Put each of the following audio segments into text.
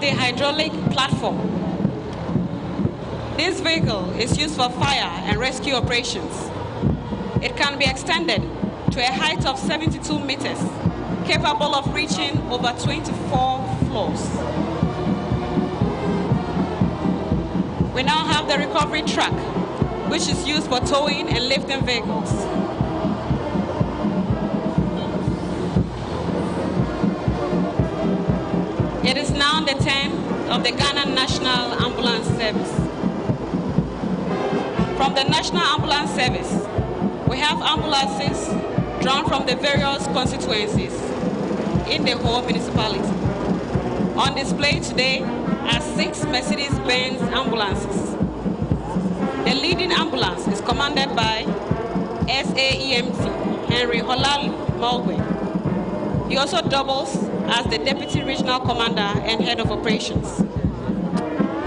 the hydraulic platform. This vehicle is used for fire and rescue operations. It can be extended to a height of 72 meters, capable of reaching over 24 floors. We now have the recovery truck, which is used for towing and lifting vehicles. It is now the turn of the Ghana National Ambulance Service. From the National Ambulance Service, we have ambulances drawn from the various constituencies in the whole municipality. On display today are 6 Mercedes-Benz ambulances. The leading ambulance is commanded by SAEMT Henry Holal Mulway. He also doubles as the Deputy Regional Commander and Head of Operations.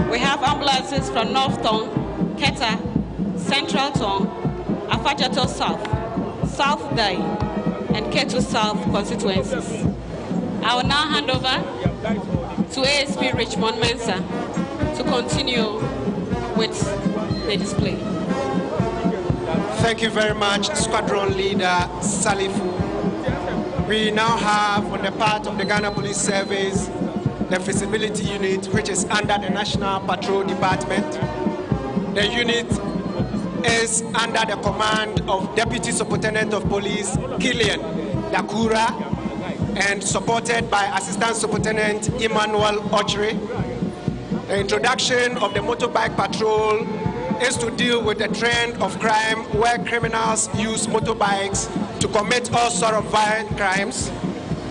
We have ambulances from North Tong, Keta, Central Tong, Afajato South, South Dai, and Ketu South constituencies. I will now hand over to ASP Richmond Mensah to continue with the display. Thank you very much, Squadron Leader Salifu. We now have, on the part of the Ghana Police Service, the Feasibility Unit, which is under the National Patrol Department. The unit is under the command of Deputy Superintendent of Police Killian Dakura and supported by Assistant Superintendent Emmanuel Ochre. The introduction of the motorbike patrol is to deal with the trend of crime where criminals use motorbikes to commit all sorts of violent crimes.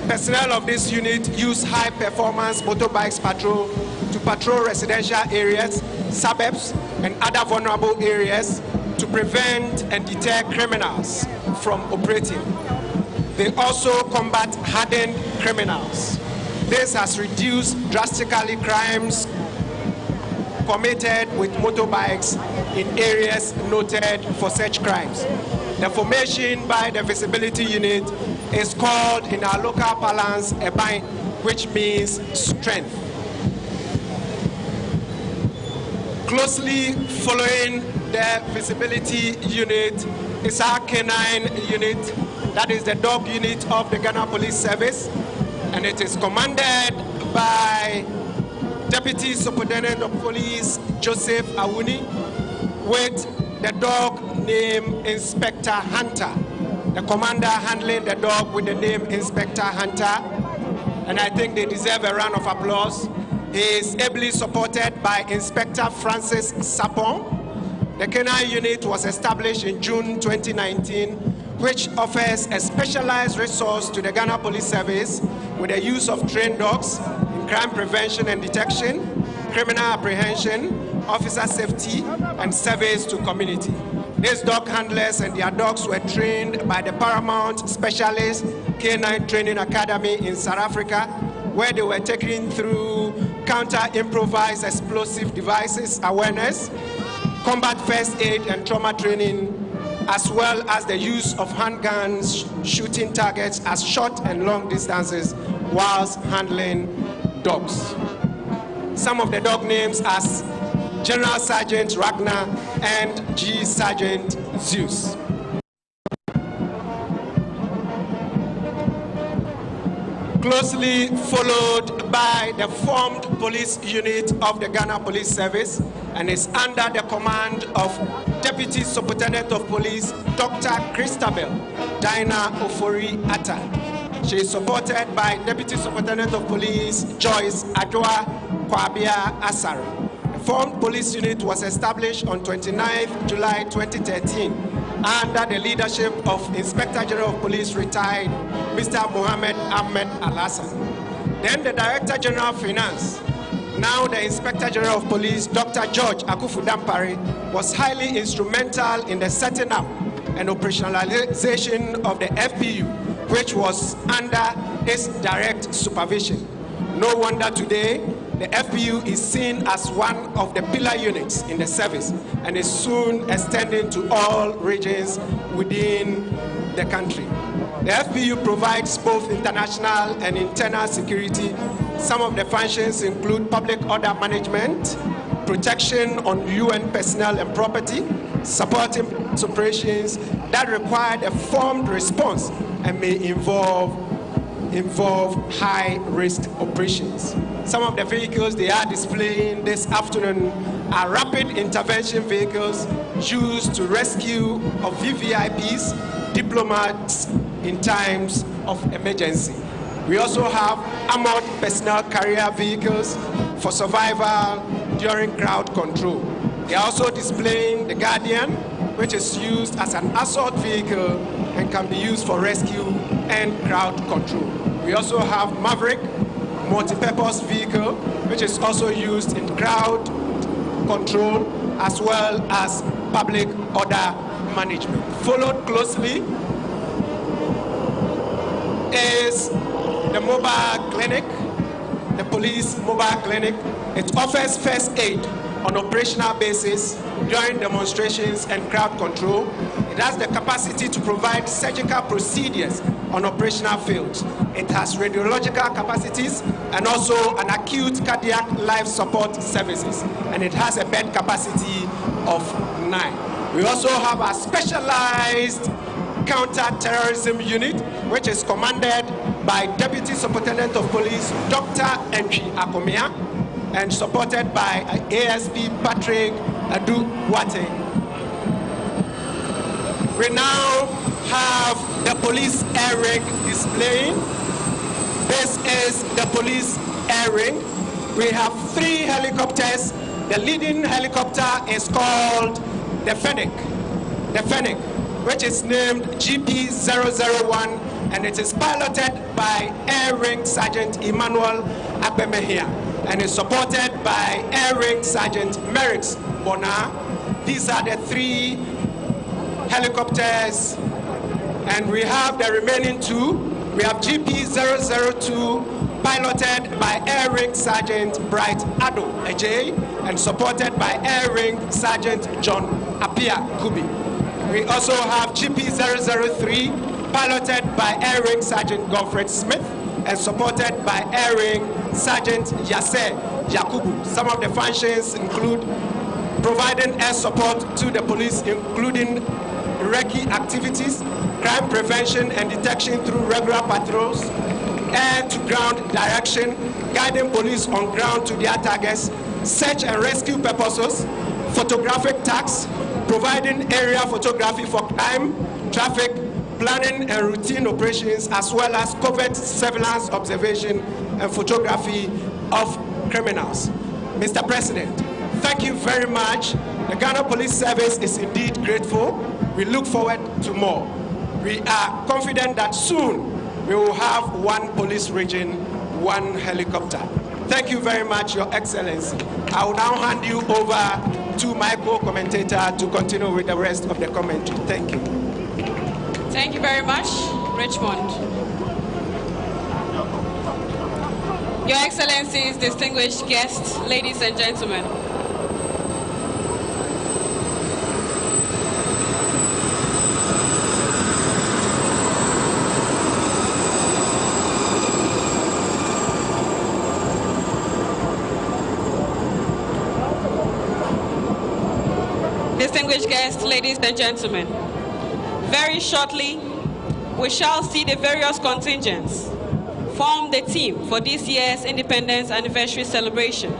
Personnel of this unit use high-performance motorbikes patrol to patrol residential areas, suburbs, and other vulnerable areas to prevent and deter criminals from operating. They also combat hardened criminals. This has reduced drastically crimes committed with motorbikes in areas noted for such crimes. The formation by the Visibility Unit is called in our local parlance a bind, which means strength. Closely following the Visibility Unit is our canine unit, that is the dog unit of the Ghana Police Service, and it is commanded by Deputy Superintendent of Police Joseph Awuni with the dog named Inspector Hunter. The commander handling the dog with the name Inspector Hunter, and I think they deserve a round of applause. He is ably supported by Inspector Francis Sapon. The canine unit was established in June 2019, which offers a specialized resource to the Ghana Police Service with the use of trained dogs in crime prevention and detection, criminal apprehension, officer safety, and service to community. These dog handlers and their dogs were trained by the Paramount Specialist K9 Training Academy in South Africa, where they were taken through counter-improvised explosive devices awareness, combat first aid and trauma training, as well as the use of handguns shooting targets at short and long distances whilst handling dogs. Some of the dog names as General Sergeant Ragnar and G Sergeant Zeus. Closely followed by the formed police unit of the Ghana Police Service, and is under the command of Deputy Superintendent of Police Dr. Christabel Dinah Ofori Atta. She is supported by Deputy Superintendent of Police Joyce Adwa Kwabia Asare. The formed police unit was established on 29th July 2013 under the leadership of Inspector General of Police retired Mr. Mohammed Ahmed Al-Hassan. Then the Director General of Finance, now the Inspector General of Police, Dr. George Akufu Dampare, was highly instrumental in the setting up and operationalization of the FPU, which was under his direct supervision. No wonder today the FPU is seen as one of the pillar units in the service and is soon extending to all regions within the country. The FPU provides both international and internal security. Some of the functions include public order management, protection on UN personnel and property, supporting operations that require a formed response and may involve high-risk operations. Some of the vehicles they are displaying this afternoon are rapid intervention vehicles used to rescue of VVIPs, diplomats in times of emergency. We also have armored personnel carrier vehicles for survival during crowd control. They are also displaying the Guardian, which is used as an assault vehicle and can be used for rescue and crowd control. We also have Maverick, multi-purpose vehicle, which is also used in crowd control as well as public order management. Followed closely is the mobile clinic, the police mobile clinic. It offers first aid on operational basis during demonstrations and crowd control. It has the capacity to provide surgical procedures on operational fields. It has radiological capacities and also an acute cardiac life support services. And it has a bed capacity of 9. We also have a specialized counter-terrorism unit, which is commanded by Deputy Superintendent of Police Dr. Entry Akomia and supported by ASP Patrick Adu-Wate. We now have the police air ring displaying. This is the police air ring. We have 3 helicopters. The leading helicopter is called the Fennec, which is named GP001, and it is piloted by Air Ring Sergeant Emmanuel Akpemehia and is supported by Air Ring Sergeant Merix Bona. These are the 3 helicopters, and we have the remaining 2. We have GP002 piloted by Air Ring Sergeant Bright Ado Ajay and supported by Air Ring Sergeant John Apia Kubi. We also have GP003 piloted by Air Ring Sergeant Godfred Smith and supported by Air Ring Sergeant Yasser Yakubu. Some of the functions include providing air support to the police, including recce activities, crime prevention and detection through regular patrols, air-to-ground direction, guiding police on ground to their targets, search and rescue purposes, photographic tags, providing area photography for crime, traffic, planning and routine operations, as well as covert surveillance, observation, and photography of criminals. Mr. President, thank you very much. The Ghana Police Service is indeed grateful. We look forward to more. We are confident that soon we will have 1 police region, 1 helicopter. Thank you very much, Your Excellency. I will now hand you over to my co-commentator to continue with the rest of the commentary. Thank you. Thank you very much, Richmond. Your Excellencies, distinguished guests, ladies and gentlemen. Distinguished guests, ladies and gentlemen, very shortly, we shall see the various contingents form the team for this year's Independence Anniversary celebration,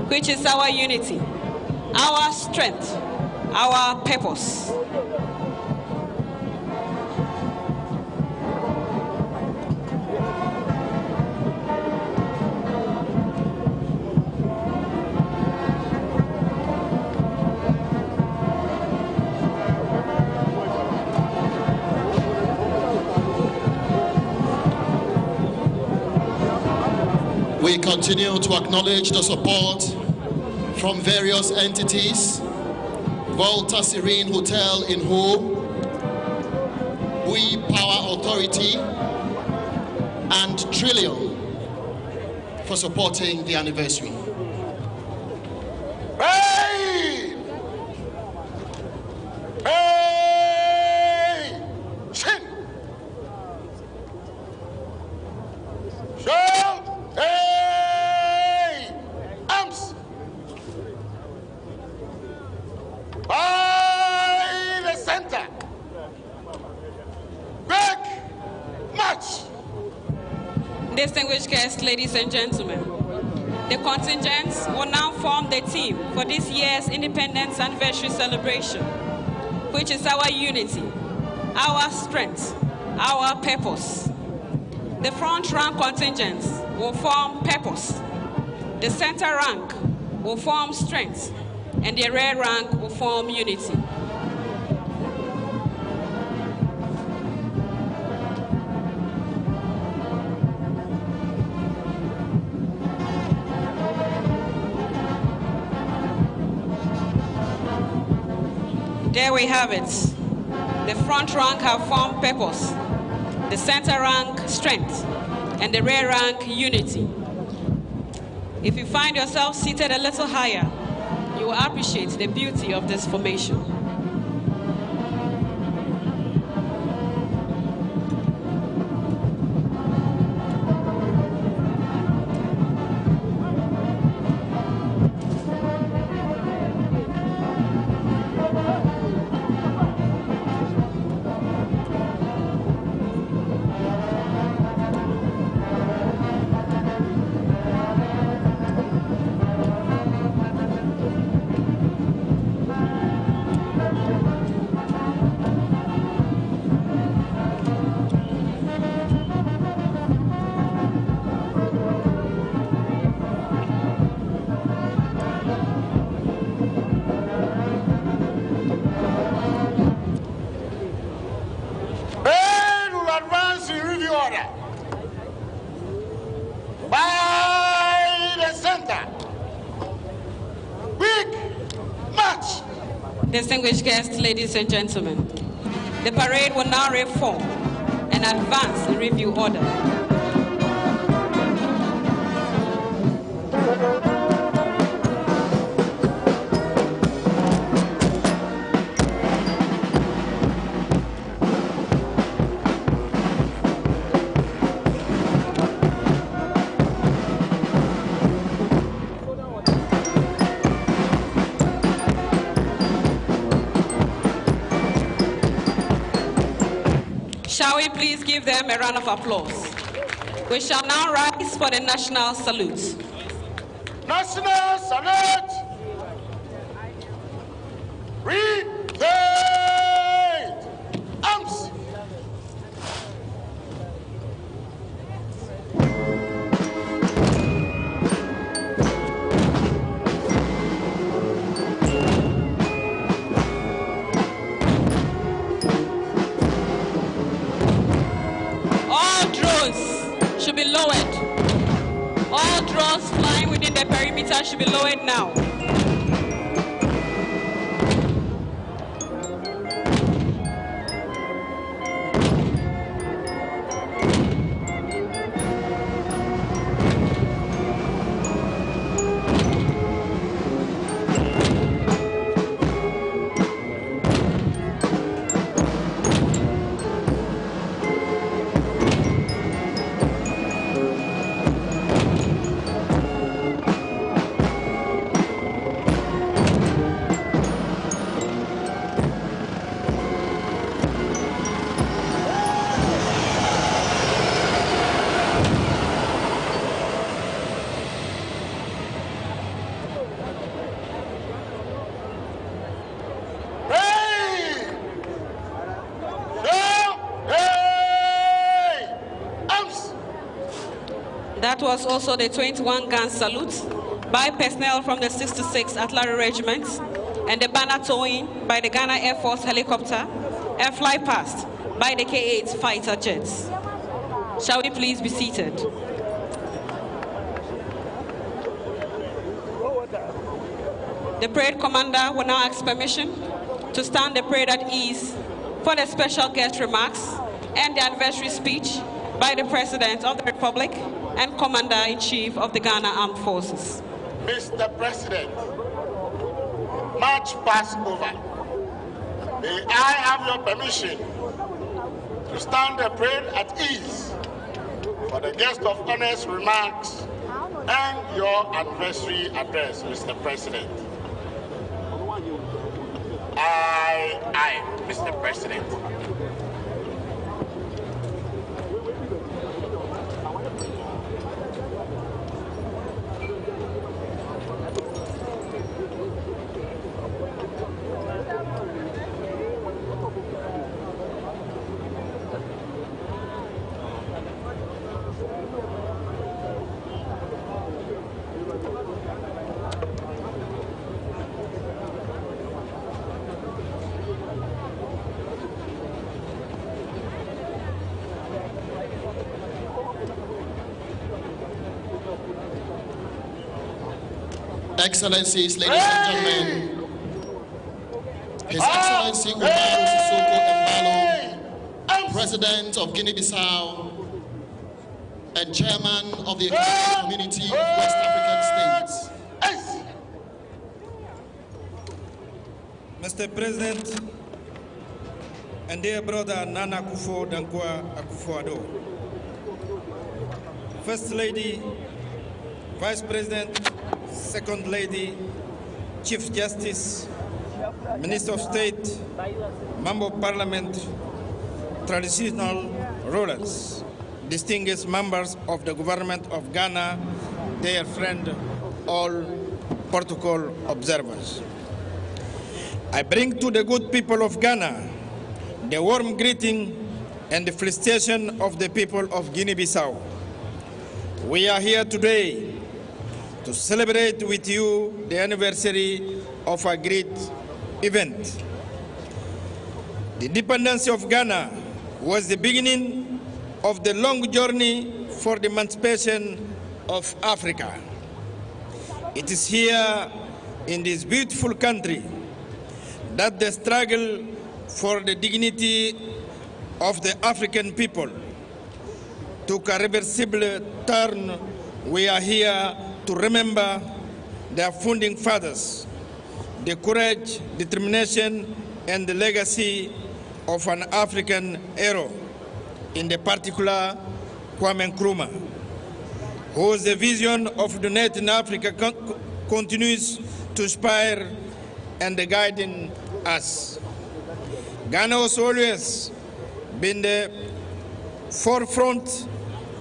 which is our unity, our strength, our purpose. We continue to acknowledge the support from various entities: Volta Serene Hotel in Ho, We Power Authority, and Trillium for supporting the anniversary. Hey! Hey! Chin! Distinguished guests, ladies and gentlemen, the contingents will now form the team for this year's Independence Anniversary celebration, which is our unity, our strength, our purpose. The front rank contingents will form purpose, the center rank will form strength, and the rear rank will form unity. There we have it. The front rank have formed purpose, the center rank strength, and the rear rank unity. If you find yourself seated a little higher, you will appreciate the beauty of this formation. Distinguished guests, ladies and gentlemen, the parade will now reform and advance in review order. Shall we please give them a round of applause? We shall now rise for the national salute. National salute! Retain arms! Should be lowered. All drones flying within the perimeter should be lowered now. That was also the 21-gun salute by personnel from the 66th Artillery Regiment and the banner towing by the Ghana Air Force helicopter and fly past by the K-8 fighter jets. Shall we please be seated? The parade commander will now ask permission to stand the parade at ease for the special guest remarks and the anniversary speech by the President of the Republic and Commander-in-Chief of the Ghana Armed Forces. Mr. President, March past over. May I have your permission to stand the parade at ease for the guest of honor's remarks and your anniversary address, Mr. President. Aye, Mr. President. Excellencies, ladies and gentlemen, His Excellency Umaru Sissoko Embalo, President of Guinea-Bissau and Chairman of the Economic Community of West African States. Mr. President and dear brother Nana Akufo-Dankwa Akufo-Addo, First Lady, Vice President, Second Lady, Chief Justice, Minister of State, Member of Parliament, traditional rulers, distinguished members of the government of Ghana, dear friend, all protocol observers. I bring to the good people of Ghana the warm greeting and the felicitation of the people of Guinea-Bissau. We are here today to celebrate with you the anniversary of a great event. The independence of Ghana was the beginning of the long journey for the emancipation of Africa. It is here in this beautiful country that the struggle for the dignity of the African people took a reversible turn. We are here to remember their founding fathers, the courage, determination, and the legacy of an African hero, in the particular Kwame Nkrumah, whose the vision of uniting Africa continues to inspire and guiding us. Ghana has always been the forefront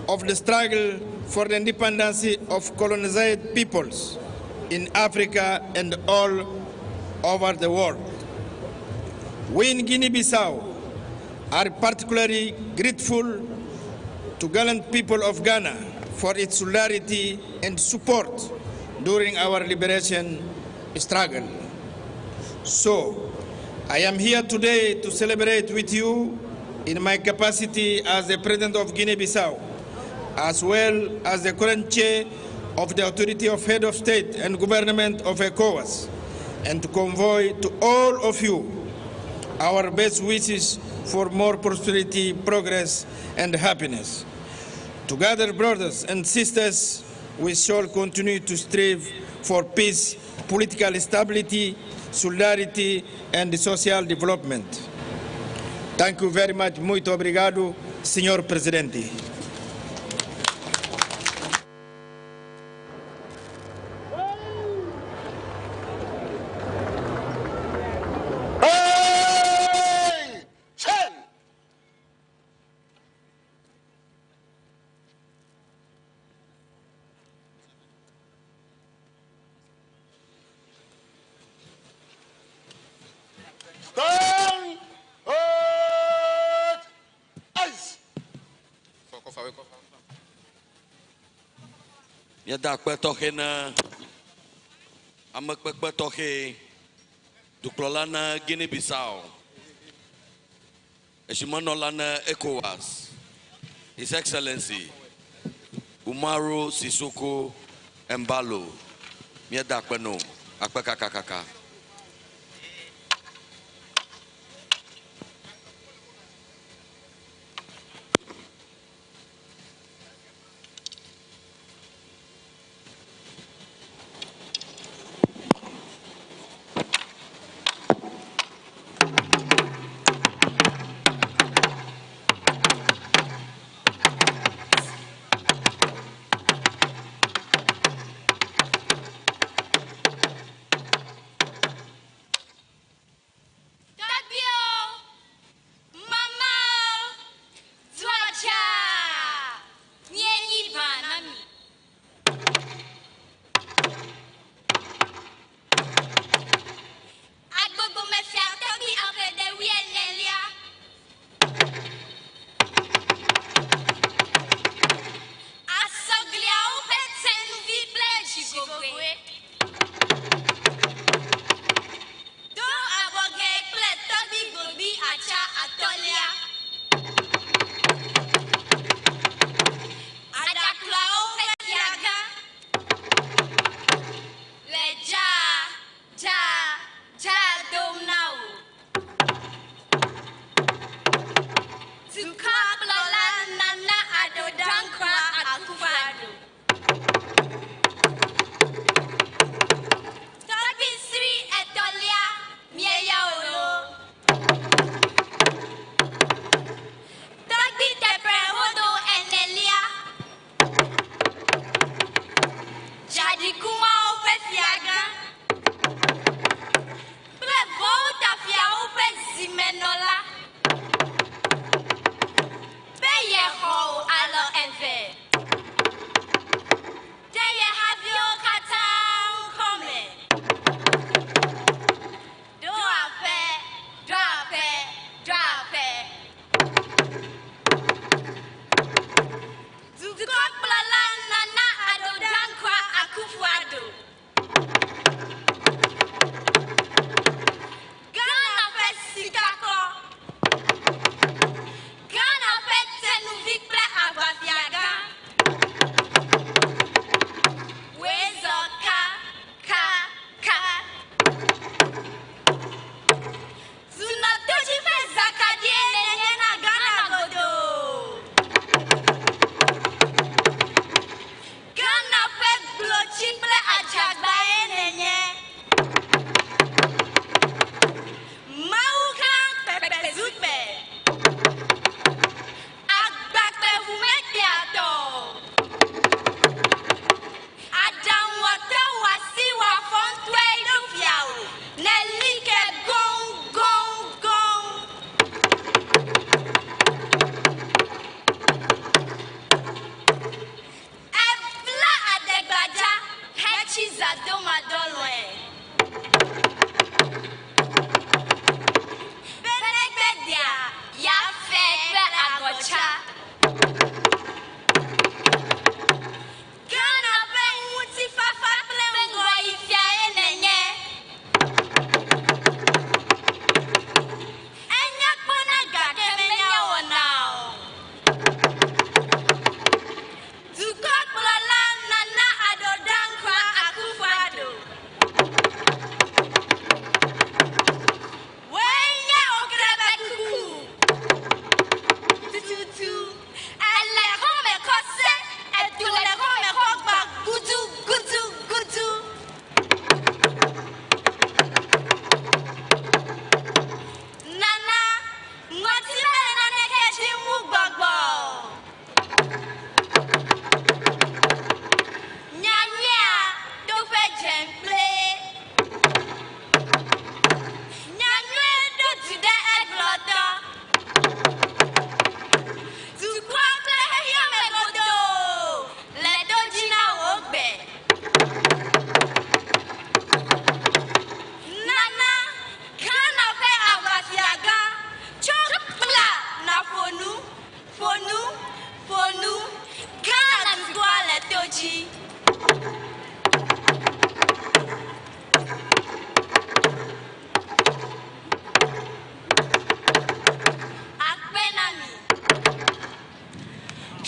of the struggle for the independence of colonized peoples in Africa and all over the world. We in Guinea-Bissau are particularly grateful to gallant people of Ghana for its solidarity and support during our liberation struggle. So, I am here today to celebrate with you in my capacity as the President of Guinea-Bissau, as well as the current chair of the Authority of Head of State and Government of ECOWAS, and to convey to all of you our best wishes for more prosperity, progress, and happiness. Together, brothers and sisters, we shall continue to strive for peace, political stability, solidarity, and social development. Thank you very much. Muito obrigado, Senhor Presidente. Yada kwetohe na amakwetohe duklolana Guinea-Bissau eshimanolana ECOWAS, His Excellency Umaru Sissoko Embalo Yada kweno akwekakakaka.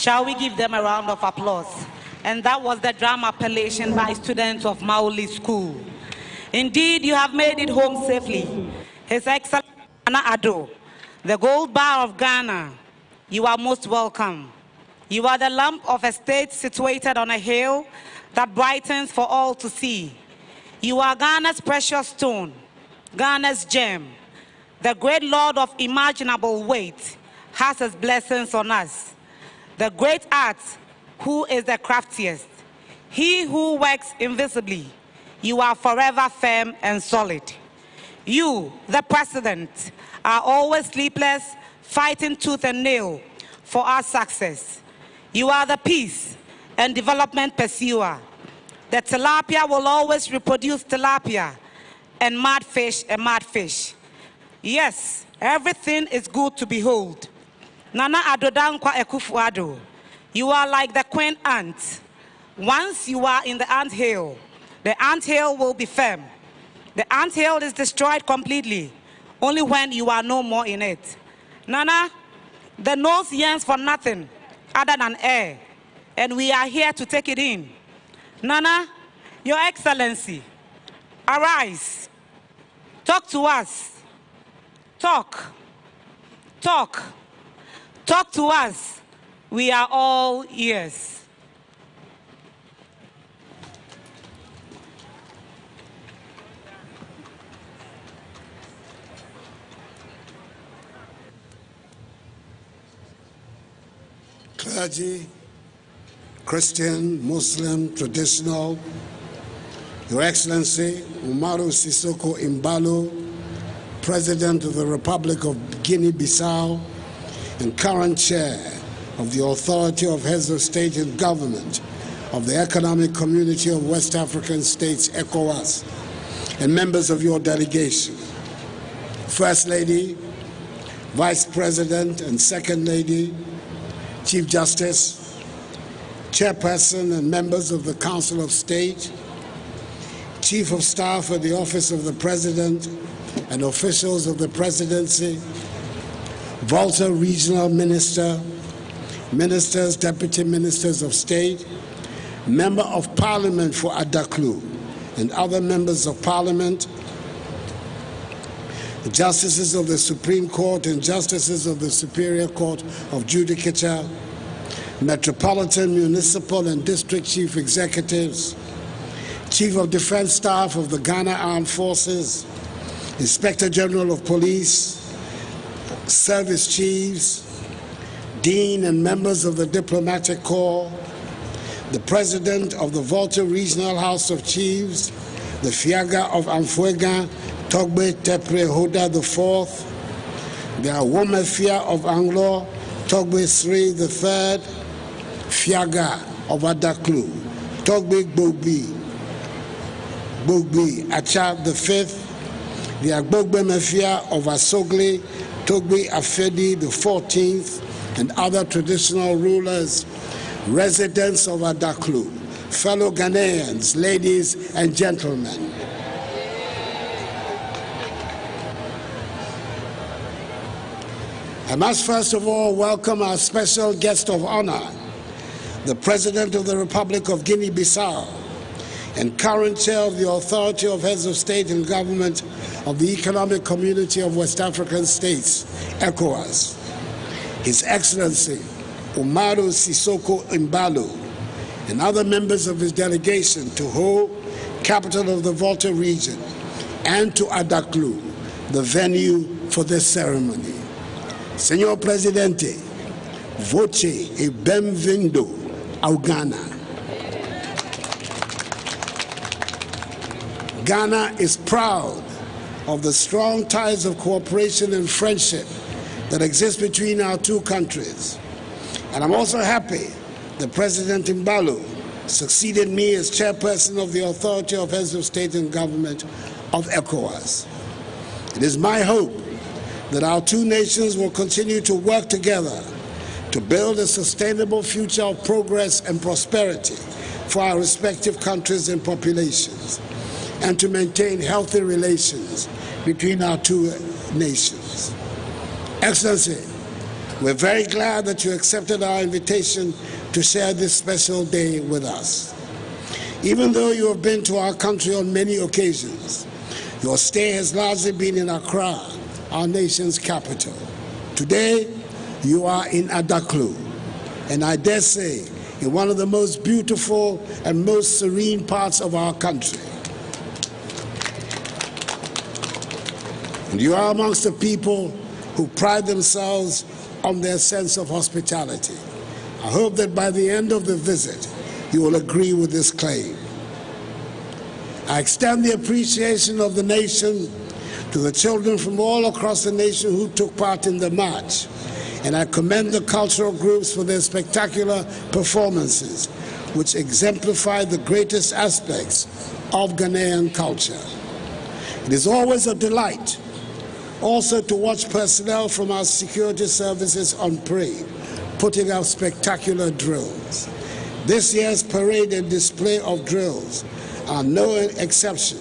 Shall we give them a round of applause? And that was the drama appellation by students of Maoli School. Indeed, you have made it home safely. His Excellency Nana Addo, the Gold Bar of Ghana, you are most welcome. You are the lamp of a state situated on a hill that brightens for all to see. You are Ghana's precious stone, Ghana's gem. The great Lord of imaginable weight has his blessings on us. The great art, who is the craftiest, he who works invisibly, you are forever firm and solid. You, the president, are always sleepless, fighting tooth and nail for our success. You are the peace and development pursuer. The tilapia will always reproduce tilapia, and mad fish a mad fish. Yes, everything is good to behold. Nana Addo Dankwa Akufo-Addo, you are like the queen ant. Once you are in the anthill, the anthill will be firm. The anthill is destroyed completely, only when you are no more in it. Nana, the nose yearns for nothing other than air, and we are here to take it in. Nana, Your Excellency, arise. Talk to us. Talk. Talk. Talk to us. We are all ears. Clergy, Christian, Muslim, traditional, Your Excellency Umaru Sissoco Embalo, President of the Republic of Guinea-Bissau and current chair of the Authority of Heads of State and Government of the Economic Community of West African States, ECOWAS, and members of your delegation, First Lady, Vice President and Second Lady, Chief Justice, Chairperson and members of the Council of State, Chief of Staff at the Office of the President and officials of the Presidency, Volta Regional Minister, Ministers, Deputy Ministers of State, Member of Parliament for Adaklu, and other members of Parliament, Justices of the Supreme Court and Justices of the Superior Court of Judicature, Metropolitan, Municipal, and District Chief Executives, Chief of Defense Staff of the Ghana Armed Forces, Inspector General of Police, Service Chiefs, Dean and members of the Diplomatic Corps, the President of the Volta Regional House of Chiefs, the Fiaga of Amfuega, Togbe Tepre Hoda IV, the Awomefia of Anglo, Togbe Sri III, Fiaga of Adaklu, Togbe Gbogbi Acha V, the Agbogbe Mafia of Asogli, Togbe Afedi XIV, and other traditional rulers, residents of Adaklu, fellow Ghanaians, ladies and gentlemen. I must first of all welcome our special guest of honor, the President of the Republic of Guinea-Bissau and current chair of the Authority of Heads of State and Government of the Economic Community of West African States, ECOWAS, His Excellency Umaru Sissoco Embalo, and other members of his delegation to Ho, capital of the Volta region, and to Adaklu, the venue for this ceremony. Senor Presidente, voce e benvindo ao Ghana. Ghana is proud of the strong ties of cooperation and friendship that exist between our two countries. And I'm also happy that President Embalo succeeded me as chairperson of the Authority of Heads of State and Government of ECOWAS. It is my hope that our two nations will continue to work together to build a sustainable future of progress and prosperity for our respective countries and populations, and to maintain healthy relations between our two nations. Excellency, We're very glad that you accepted our invitation to share this special day with us. Even though you have been to our country on many occasions, your stay has largely been in Accra, our nation's capital. Today, you are in Adaklu, and I dare say, in one of the most beautiful and most serene parts of our country. And you are amongst the people who pride themselves on their sense of hospitality. I hope that by the end of the visit, you will agree with this claim. I extend the appreciation of the nation to the children from all across the nation who took part in the march, and I commend the cultural groups for their spectacular performances, which exemplify the greatest aspects of Ghanaian culture. It is always a delight also to watch personnel from our security services on parade, putting out spectacular drills. This year's parade and display of drills are no exception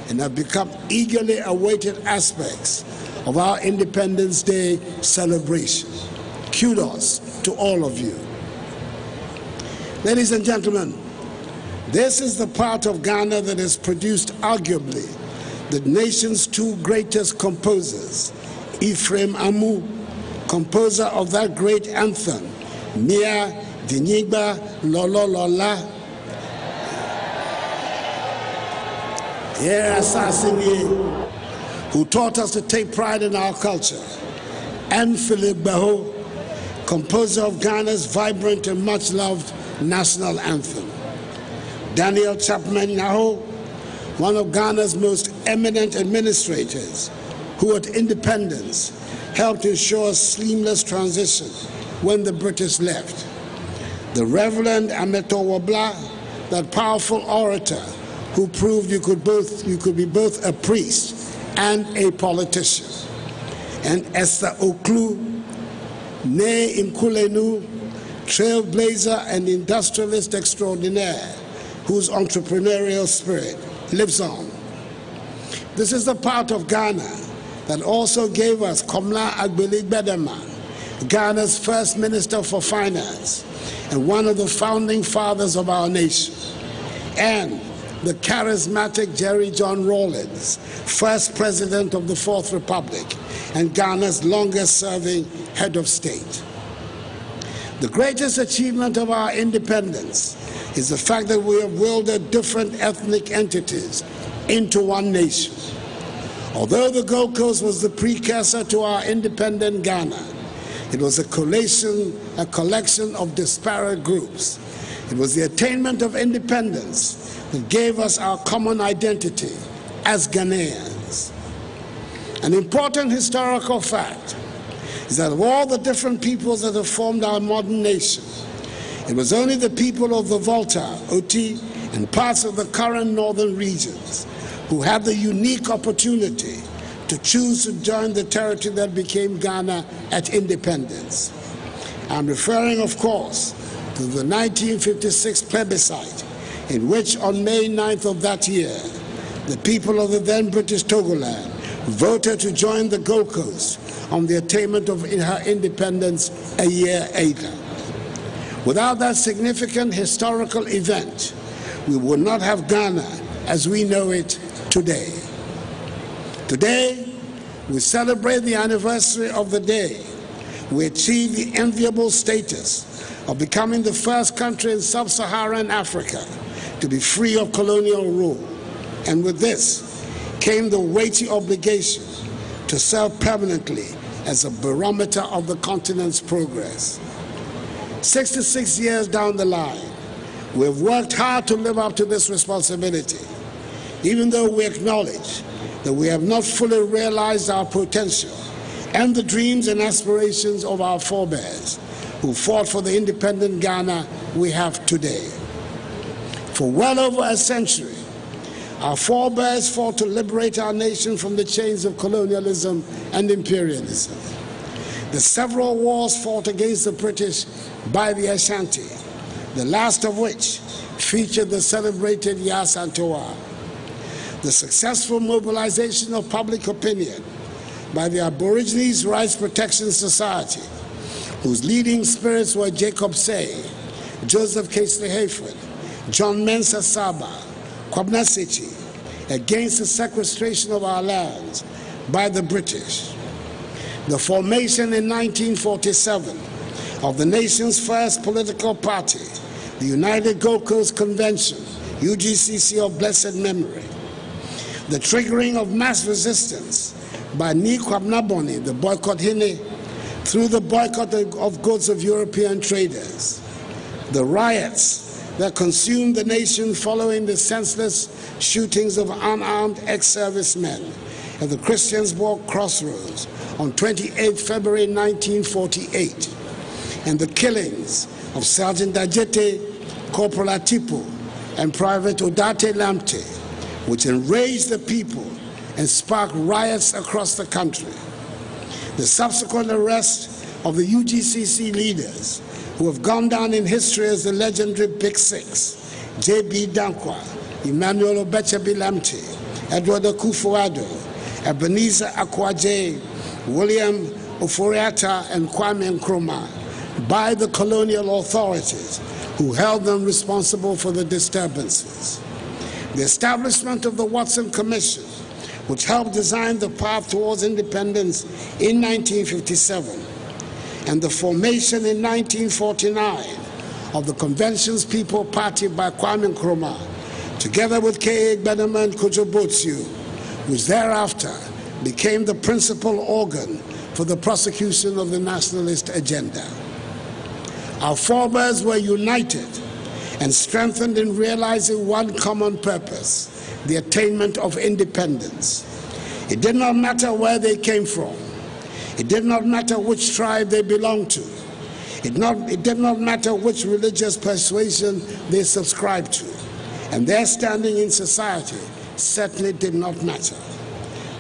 and have become eagerly awaited aspects of our Independence Day celebration. Kudos to all of you. Ladies and gentlemen, this is the part of Ghana that has produced arguably the nation's two greatest composers, Ephraim Amu, composer of that great anthem, Mia Dinigba Lolo Lola, who taught us to take pride in our culture, and Philip Baho, composer of Ghana's vibrant and much-loved national anthem. Daniel Chapman Naho, one of Ghana's most eminent administrators, who at independence helped ensure a seamless transition when the British left. The Reverend Ameto Wabla, that powerful orator who proved you could be both a priest and a politician. And Esther Oklu, Ne Imkulenu, trailblazer and industrialist extraordinaire, whose entrepreneurial spirit lives on. This is the part of Ghana that also gave us Komla Agbeli Bedeman, Ghana's first Minister for Finance and one of the founding fathers of our nation, and the charismatic Jerry John Rawlings, first President of the Fourth Republic and Ghana's longest-serving head of state. The greatest achievement of our independence is the fact that we have wielded different ethnic entities into one nation. Although the Gold Coast was the precursor to our independent Ghana, it was a collection of disparate groups. It was the attainment of independence that gave us our common identity as Ghanaians. An important historical fact is that of all the different peoples that have formed our modern nation, it was only the people of the Volta, Oti, and parts of the current northern regions who had the unique opportunity to choose to join the territory that became Ghana at independence. I'm referring, of course, to the 1956 plebiscite, in which on May 9th of that year, the people of the then British Togoland voted to join the Gold Coast on the attainment of her independence a year later. Without that significant historical event, we would not have Ghana as we know it today. Today, we celebrate the anniversary of the day we achieved the enviable status of becoming the first country in sub-Saharan Africa to be free of colonial rule. And with this came the weighty obligation to serve permanently as a barometer of the continent's progress. 66 years down the line, we've worked hard to live up to this responsibility, even though we acknowledge that we have not fully realized our potential and the dreams and aspirations of our forebears who fought for the independent Ghana we have today. For well over a century, our forebears fought to liberate our nation from the chains of colonialism and imperialism. The several wars fought against the British by the Ashanti, the last of which featured the celebrated Yas Antoa. The successful mobilization of public opinion by the Aborigines Rights Protection Society whose leading spirits were Jacob Say, Joseph Casely Hayford, John Mensah Saba, Kwabena Sechi, against the sequestration of our lands by the British. The formation in 1947 of the nation's first political party, the United Gold Coast Convention, UGCC of blessed memory. The triggering of mass resistance by Ni Kwabena Boni, the boycott Hine, through the boycott of goods of European traders. The riots that consumed the nation following the senseless shootings of unarmed ex-servicemen at the Christiansborg Crossroads on 28 February 1948, and the killings of Sergeant Dajete, Corporal Atipo, and Private Odate Lamte, which enraged the people and sparked riots across the country. The subsequent arrest of the UGCC leaders who have gone down in history as the legendary Big Six, J.B. Dankwa, Emmanuel Obechebi Lamte, Edward Akufo-Addo, Ebenezer Akwaje, William Oforiatta, and Kwame Nkrumah, by the colonial authorities who held them responsible for the disturbances. The establishment of the Watson Commission, which helped design the path towards independence in 1957, and the formation in 1949 of the Convention's People Party by Kwame Nkrumah, together with K.A. Gbenema and Kojo Botsu, which thereafter became the principal organ for the prosecution of the nationalist agenda. Our forebears were united and strengthened in realizing one common purpose, the attainment of independence. It did not matter where they came from. It did not matter which tribe they belonged to. It did not matter which religious persuasion they subscribed to. And their standing in society certainly did not matter.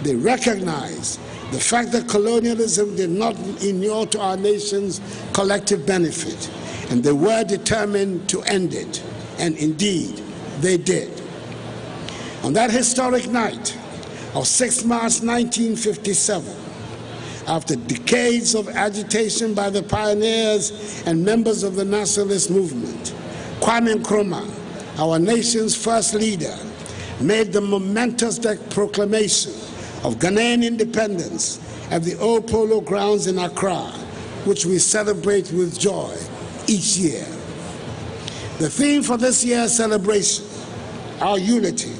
They recognized the fact that colonialism did not inure to our nation's collective benefit, and they were determined to end it, and indeed, they did. On that historic night of 6 March 1957, after decades of agitation by the pioneers and members of the nationalist movement, Kwame Nkrumah, our nation's first leader, made the momentous proclamation of Ghanaian independence at the old Polo Grounds in Accra, which we celebrate with joy each year. The theme for this year's celebration, our unity,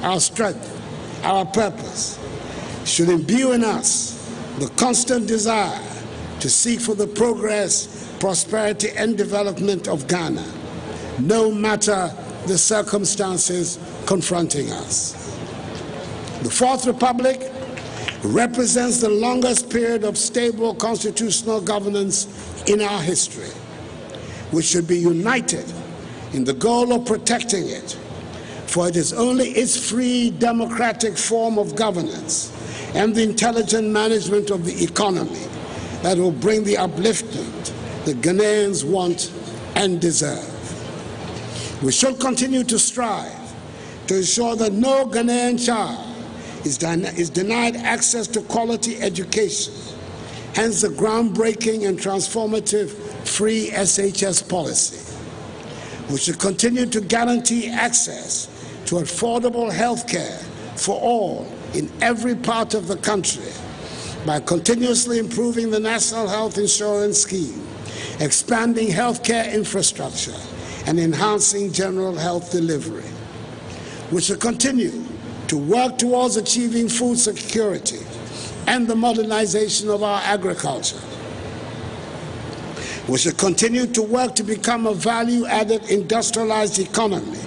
our strength, our purpose, should imbue in us the constant desire to seek for the progress, prosperity, and development of Ghana, no matter the circumstances confronting us. The Fourth Republic represents the longest period of stable constitutional governance in our history. We should be united in the goal of protecting it, for it is only its free democratic form of governance and the intelligent management of the economy that will bring the upliftment that Ghanaians want and deserve. We should continue to strive to ensure that no Ghanaian child is denied access to quality education, hence the groundbreaking and transformative free SHS policy. We should continue to guarantee access to affordable health care for all in every part of the country by continuously improving the National Health Insurance Scheme, expanding healthcare infrastructure, and enhancing general health delivery. We should continue to work towards achieving food security and the modernization of our agriculture. We should continue to work to become a value-added industrialized economy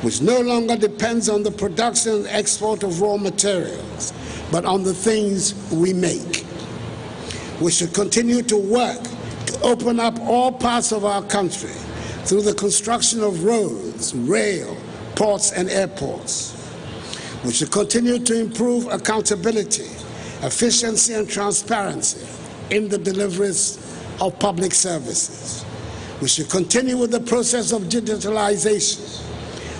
which no longer depends on the production and export of raw materials, but on the things we make. We should continue to work to open up all parts of our country through the construction of roads, rail, ports, and airports. We should continue to improve accountability, efficiency, and transparency in the deliveries of public services. We should continue with the process of digitalization.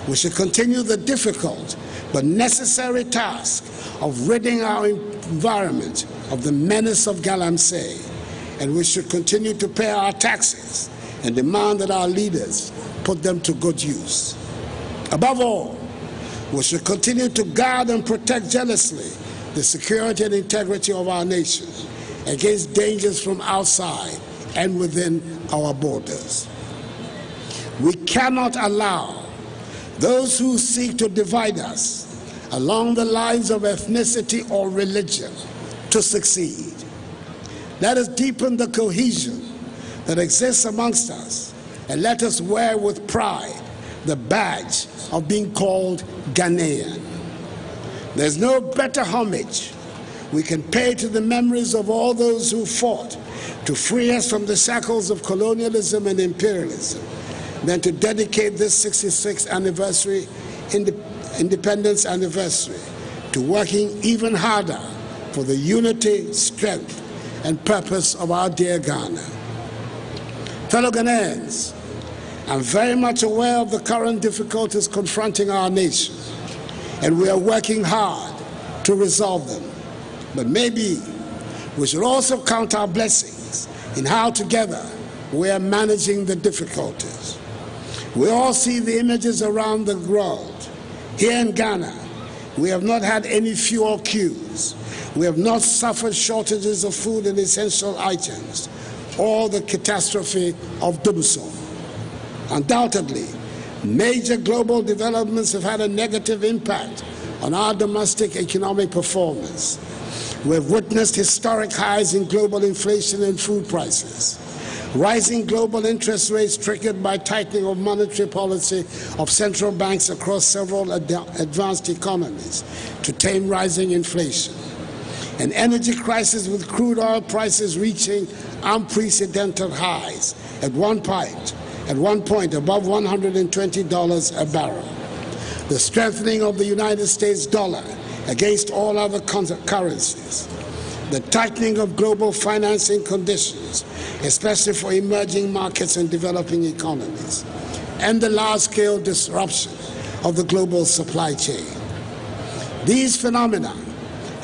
We should continue the difficult but necessary task of ridding our environment of the menace of galamsey and we should continue to pay our taxes and demand that our leaders put them to good use. Above all, we should continue to guard and protect jealously the security and integrity of our nation against dangers from outside and within our borders. We cannot allow those who seek to divide us along the lines of ethnicity or religion to succeed. Let us deepen the cohesion that exists amongst us, and let us wear with pride the badge of being called Ghanaian. There's no better homage we can pay to the memories of all those who fought to free us from the shackles of colonialism and imperialism than to dedicate this 66th anniversary, independence anniversary, to working even harder for the unity, strength, and purpose of our dear Ghana. Fellow Ghanaians, I'm very much aware of the current difficulties confronting our nation, and we are working hard to resolve them. But maybe we should also count our blessings in how together we are managing the difficulties. We all see the images around the world. Here in Ghana, we have not had any fuel queues. We have not suffered shortages of food and essential items, or the catastrophe of Dumsum. Undoubtedly, major global developments have had a negative impact on our domestic economic performance. We have witnessed historic highs in global inflation and food prices, rising global interest rates triggered by tightening of monetary policy of central banks across several advanced economies to tame rising inflation, an energy crisis with crude oil prices reaching unprecedented highs at one point above $120 a barrel, the strengthening of the United States dollar against all other currencies, the tightening of global financing conditions, especially for emerging markets and developing economies, and the large-scale disruption of the global supply chain. These phenomena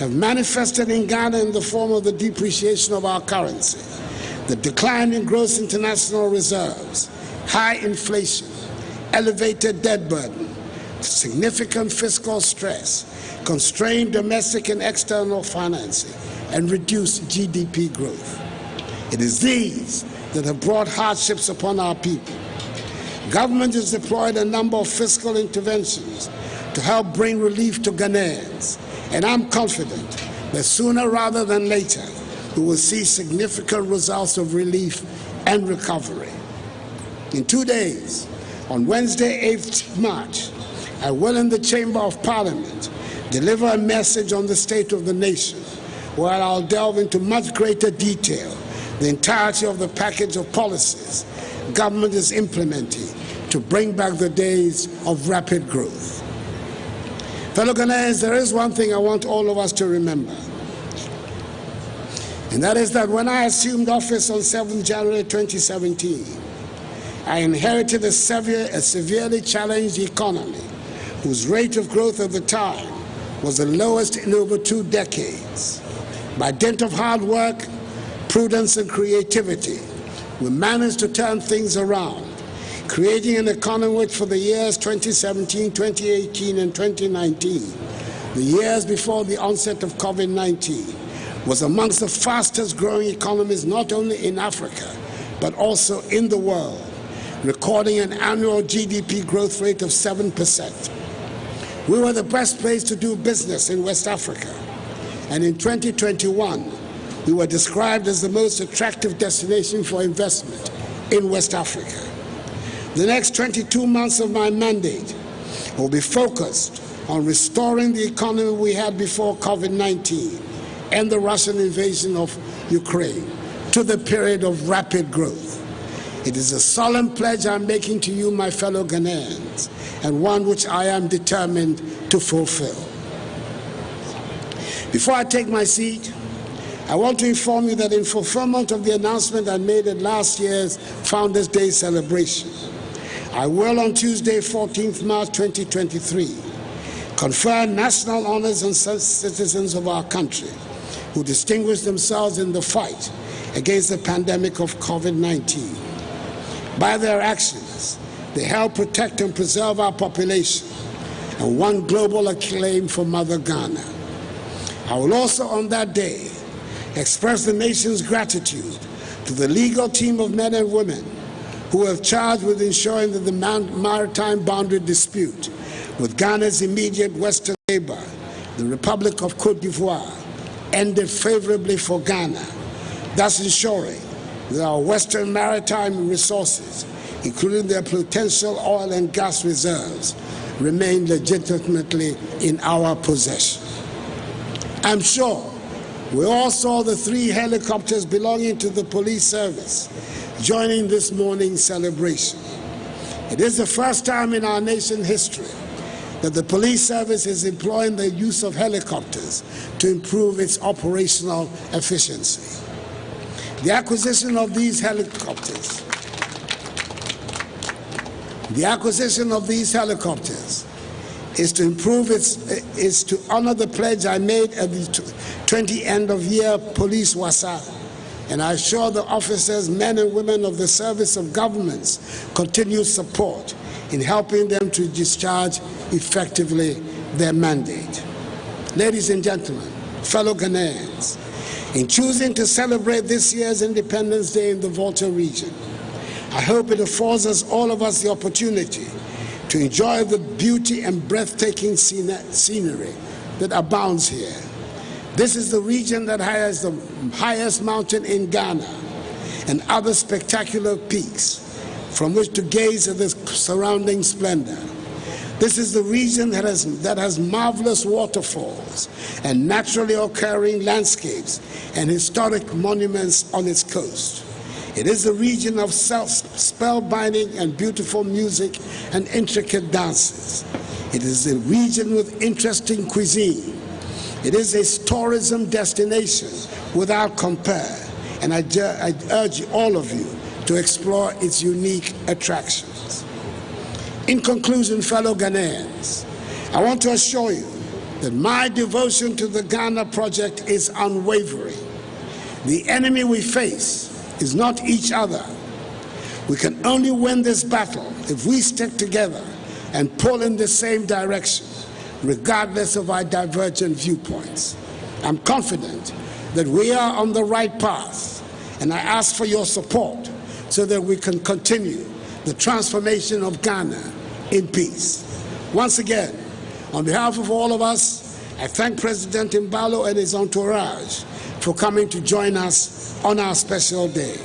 have manifested in Ghana in the form of the depreciation of our currency, the decline in gross international reserves, high inflation, elevated debt burden, significant fiscal stress, constrained domestic and external financing, and reduced GDP growth. It is these that have brought hardships upon our people. Government has deployed a number of fiscal interventions to help bring relief to Ghanaians, and I'm confident that sooner rather than later, we will see significant results of relief and recovery. In 2 days, on Wednesday, 8th March, I will in the Chamber of Parliament deliver a message on the state of the nation, where I'll delve into much greater detail the entirety of the package of policies government is implementing to bring back the days of rapid growth. Fellow Ghanaians, there is one thing I want all of us to remember, and that is that when I assumed office on 7th January 2017, I inherited a severely challenged economy whose rate of growth at the time was the lowest in over 2 decades. By dint of hard work, prudence, and creativity, we managed to turn things around, creating an economy which for the years 2017, 2018, and 2019, the years before the onset of COVID-19, was amongst the fastest growing economies not only in Africa, but also in the world, recording an annual GDP growth rate of 7%. We were the best place to do business in West Africa, and in 2021, we were described as the most attractive destination for investment in West Africa. The next 22 months of my mandate will be focused on restoring the economy we had before COVID-19 and the Russian invasion of Ukraine to the period of rapid growth. It is a solemn pledge I'm making to you, my fellow Ghanaians, and one which I am determined to fulfill. Before I take my seat, I want to inform you that in fulfillment of the announcement I made at last year's Founders' Day celebration, I will on Tuesday, 14th March 2023, confer national honors on citizens of our country who distinguished themselves in the fight against the pandemic of COVID-19. By their actions, they help protect and preserve our population and won global acclaim for Mother Ghana. I will also, on that day, express the nation's gratitude to the legal team of men and women who have charged with ensuring that the maritime boundary dispute with Ghana's immediate western neighbor, the Republic of Cote d'Ivoire, ended favorably for Ghana, thus ensuring that our western maritime resources, including their potential oil and gas reserves, remain legitimately in our possession. I'm sure we all saw the 3 helicopters belonging to the police service joining this morning's celebration. It is the first time in our nation's history that the police service is employing the use of helicopters to improve its operational efficiency. The acquisition of these helicopters is to honor the pledge I made at the 20 end-of-year police wasa, and I assure the officers, men and women of the service of governments, continued support in helping them to discharge effectively their mandate. Ladies and gentlemen, fellow Ghanaians, in choosing to celebrate this year's Independence Day in the Volta region, I hope it affords all of us the opportunity to enjoy the beauty and breathtaking scenery that abounds here. This is the region that has the highest mountain in Ghana and other spectacular peaks from which to gaze at the surrounding splendor. This is the region that has marvelous waterfalls and naturally occurring landscapes and historic monuments on its coast. It is a region of spellbinding and beautiful music and intricate dances. It is a region with interesting cuisine. It is a tourism destination without compare, and I urge all of you to explore its unique attractions. In conclusion, fellow Ghanaians, I want to assure you that my devotion to the Ghana project is unwavering. The enemy we face is not each other. We can only win this battle if we stick together and pull in the same direction, regardless of our divergent viewpoints. I'm confident that we are on the right path, and I ask for your support so that we can continue the transformation of Ghana in peace. Once again, on behalf of all of us, I thank President Mbalo and his entourage for coming to join us on our special day.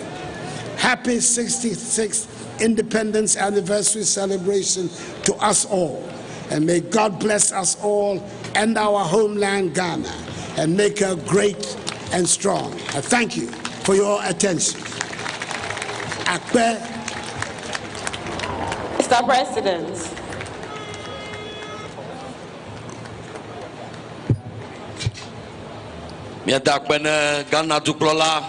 Happy 66th Independence Anniversary celebration to us all, and may God bless us all and our homeland Ghana and make her great and strong. I thank you for your attention. Akbe. Mr. President, Miadakbene Ghana Duklola,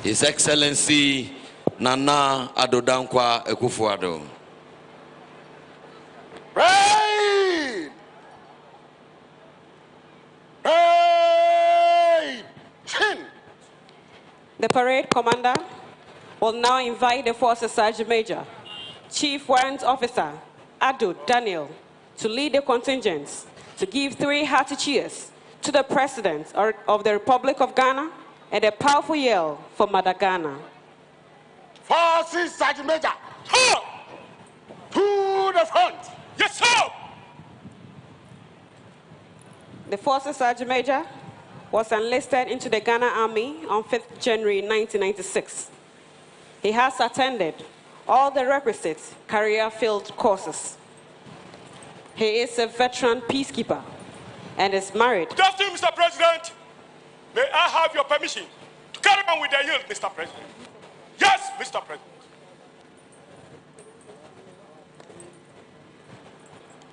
His Excellency Nana Addo Dankwa Akufo-Addo. Parade! Parade! Chin! the parade commander will now invite the Forces Sergeant Major, Chief Warrant Officer Addo Daniel, to lead the contingents to give 3 hearty cheers to the President of the Republic of Ghana and a powerful yell for Mother Ghana. Forces Sergeant Major, to the front. Yes, sir! The Forces Sergeant Major was enlisted into the Ghana Army on 5th January 1996. He has attended all the requisite career field courses. He is a veteran peacekeeper and is married. Good afternoon, Mr. President. May I have your permission to carry on with the yield, Mr. President? Yes, Mr. President.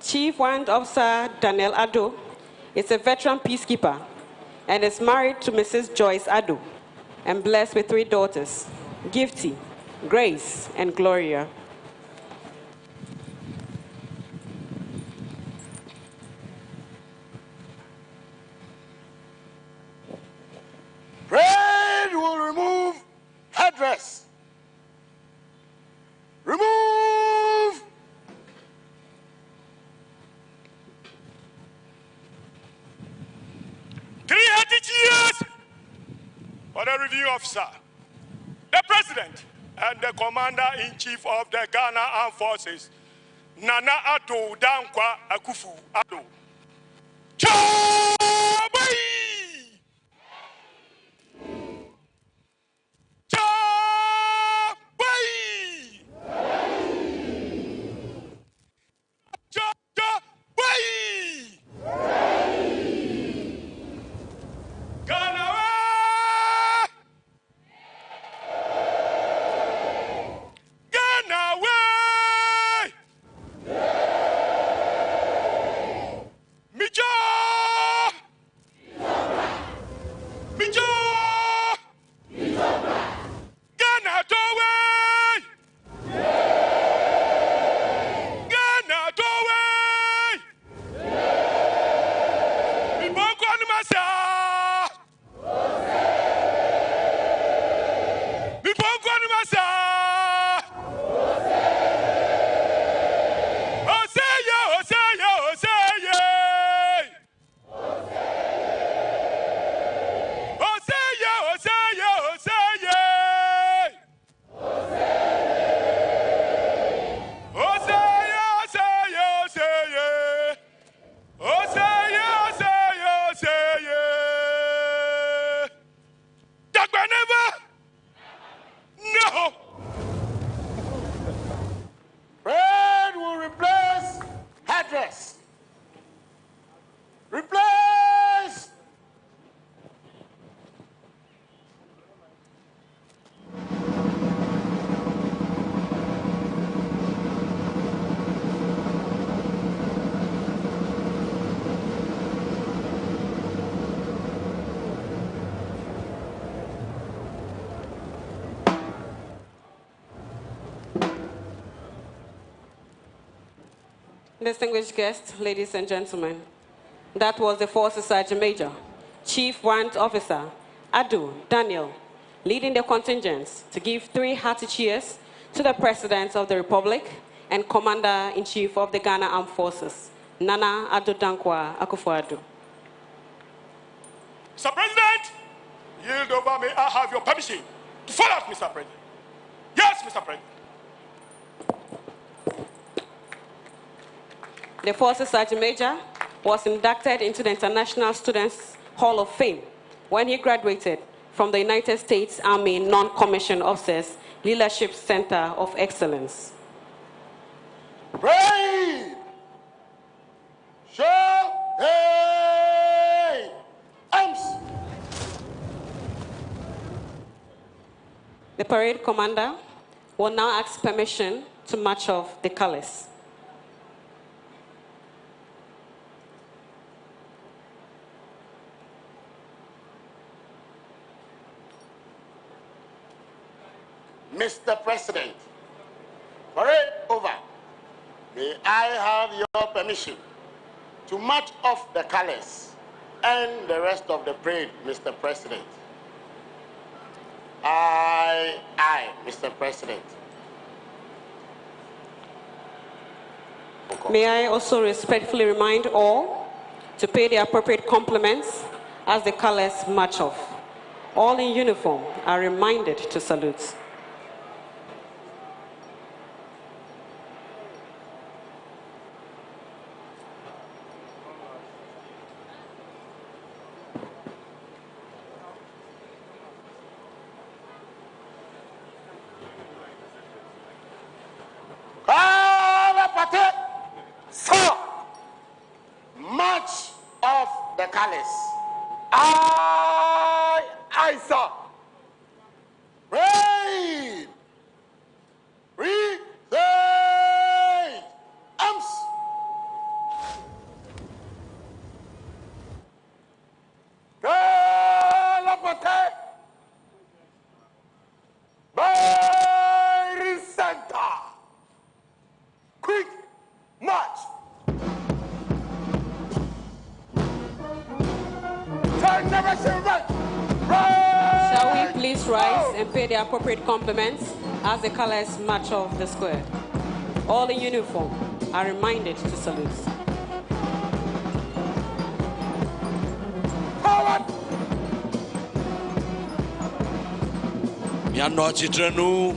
Chief Warrant Officer Daniel Addo is a veteran peacekeeper and is married to Mrs. Joyce Addo and blessed with 3 daughters, Gifty, Grace, and Gloria. Parade will remove the review officer, the president, and the commander-in-chief of the Ghana Armed Forces, Nana Addo Dankwa Akufo-Addo. Chabai! Distinguished guests, ladies and gentlemen, that was the Forces Sergeant Major, Chief Warrant Officer Adu Daniel, leading the contingents to give 3 hearty cheers to the President of the Republic and Commander-in-Chief of the Ghana Armed Forces, Nana Addo Dankwa Akufo-Addo. Mr. President, yield over me. I have your permission to follow up, Mr. President. Yes, Mr. President. The Forces Sergeant Major was inducted into the International Students Hall of Fame when he graduated from the United States Army Non-Commissioned Officers Leadership Center of Excellence. Brave! Show! Hey! Arms! The parade commander will now ask permission to march off the colors. Mr. President, parade over. May I have your permission to march off the colors and the rest of the parade, Mr. President? Aye, Mr. President. May I also respectfully remind all to pay the appropriate compliments as the colors march off. All in uniform are reminded to salute. March of the colors. Aye, sir. Rain. Reset. Arms. Galapate. By center. Quick march. Shall we please rise and pay the appropriate compliments as the colors march off the square? All in uniform are reminded to salute. Forward! Miano Chitrenu,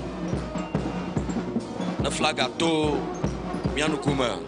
the flag at Miano Kuma.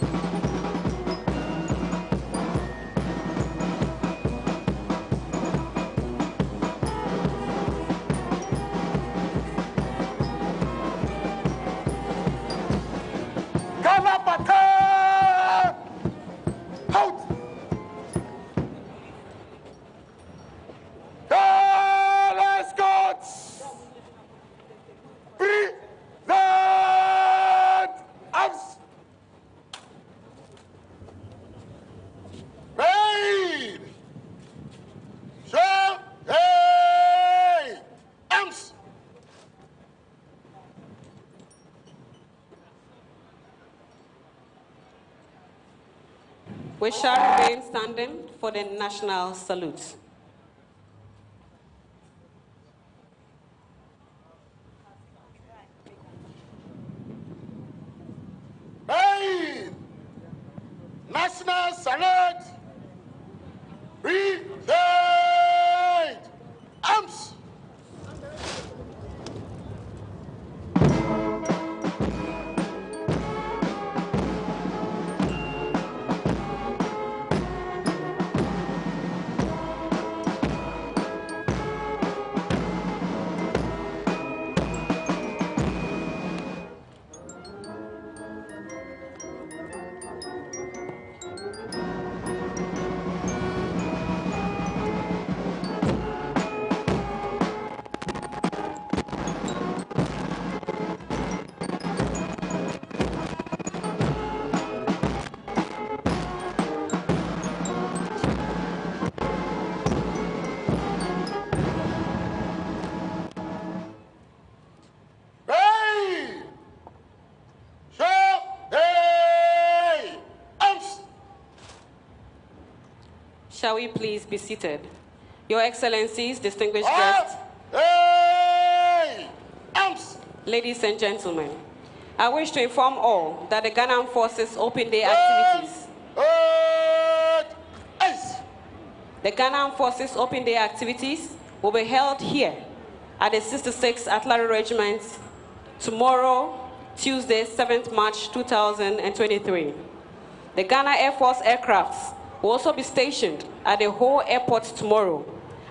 We shall remain standing for the national salute. Hey! National salute! Present! Arms! Shall we please be seated? Your Excellencies, distinguished guests, ladies and gentlemen, I wish to inform all that the Ghana Armed Forces Open Day activities will be held here at the 66th Artillery Regiment tomorrow, Tuesday, 7th March 2023. The Ghana Air Force aircrafts will also be stationed at the Ho Airport tomorrow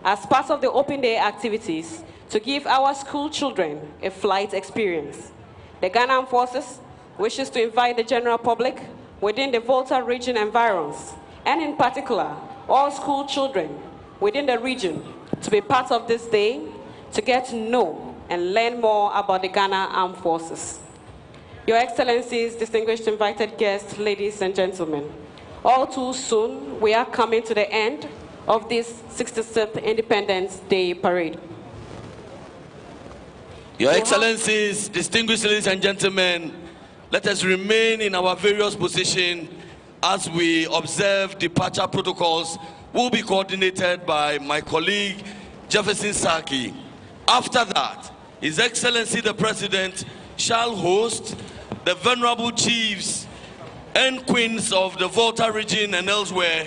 as part of the Open Day activities to give our school children a flight experience. The Ghana Armed Forces wishes to invite the general public within the Volta region environs, and in particular, all school children within the region to be part of this day to get to know and learn more about the Ghana Armed Forces. Your Excellencies, distinguished invited guests, ladies and gentlemen, all too soon, we are coming to the end of this 66th Independence Day Parade. Your Excellencies, distinguished ladies and gentlemen, let us remain in our various positions as we observe departure protocols will be coordinated by my colleague, Jefferson Saki. After that, His Excellency the President shall host the venerable chiefs and queens of the Volta region and elsewhere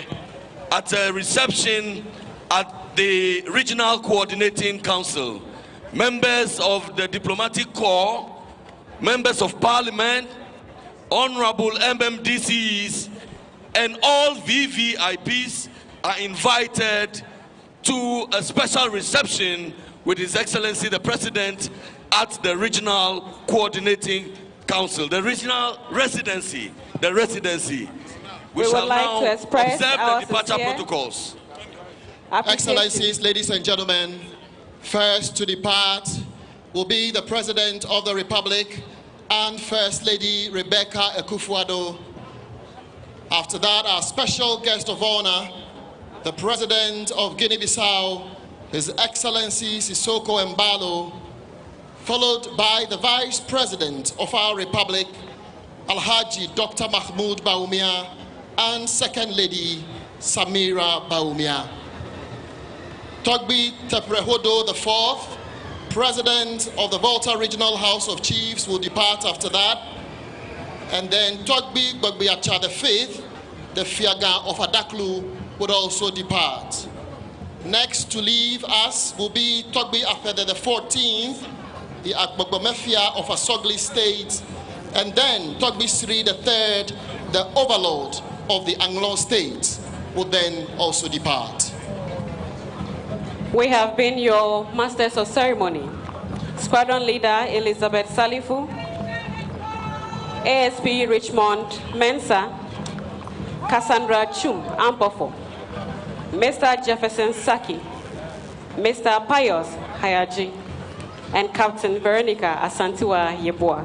at a reception at the Regional Coordinating Council. Members of the Diplomatic Corps, members of Parliament, honorable MMDCs, and all VVIPs are invited to a special reception with His Excellency the President at the Regional Coordinating Council, the regional residency, We shall would like now to express observe our the departure sincere protocols. Excellencies, ladies and gentlemen, first to depart will be the President of the Republic and First Lady Rebecca Akufo-Addo. After that, our special guest of honor, the President of Guinea-Bissau, His Excellency Sissoko Embalo, followed by the Vice President of our Republic, Alhaji Dr. Mahmoud Bawumia, and Second Lady Samira Bawumia. Togbi Teprehodo IV, President of the Volta Regional House of Chiefs, will depart after that. And then Togbi Gbagbiacha V, the Fiaga of Adaklu, would also depart. Next to leave us will be Togbi Afede the 14th, the Agbogbomefia of Asogli State, and then Togbi Sri III, the overlord of the Anglon State, would then also depart. We have been your masters of ceremony. Squadron Leader Elizabeth Salifu, ASP Richmond Mensa, Cassandra Chum Ampofo, Mr. Jefferson Saki, Mr. Pius Hayaji, and Captain Veronica Asantiwa Yeboah.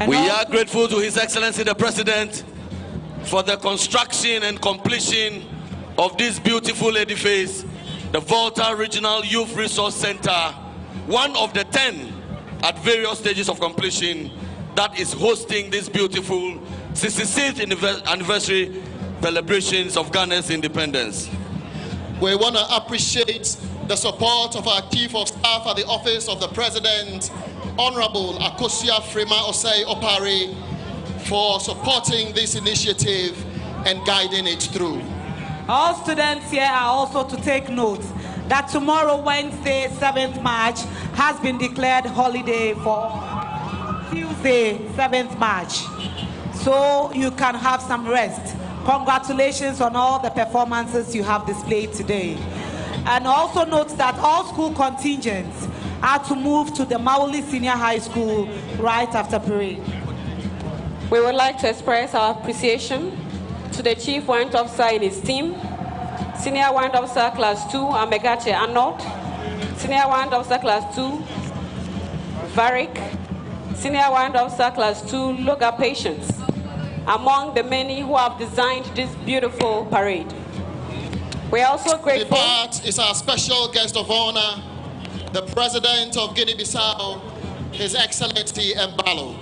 We are grateful to His Excellency the President for the construction and completion of this beautiful edifice, the Volta Regional Youth Resource Center, one of the 10 at various stages of completion that is hosting this beautiful 66th anniversary celebrations of Ghana's independence. We want to appreciate the support of our Chief of Staff at the Office of the President, Honorable Akosia Frema Osei Opare, for supporting this initiative and guiding it through. All students here are also to take note that tomorrow, Wednesday, 7th March, has been declared holiday for Tuesday, 7th March. So you can have some rest. Congratulations on all the performances you have displayed today. And also note that all school contingents are to move to the Mauli Senior High School right after parade. We would like to express our appreciation to the Chief Warrant Officer and his team, Senior Warrant Officer Class 2, Amegache Arnold, Senior Warrant Officer Class 2, Varick, Senior Warrant Officer Class 2, Loga Patience, among the many who have designed this beautiful parade. We are also grateful. The part is our special guest of honor, the President of Guinea-Bissau, His Excellency Embalo.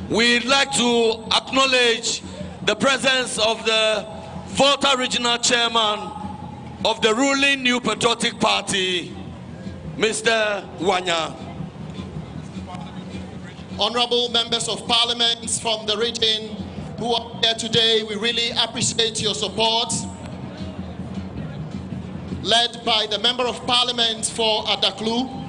We'd like to acknowledge the presence of the Volta Regional Chairman of the ruling New Patriotic Party, Mr. Wanya. Honorable members of parliament from the region who are here today, we really appreciate your support. Led by the Member of Parliament for Adaklu,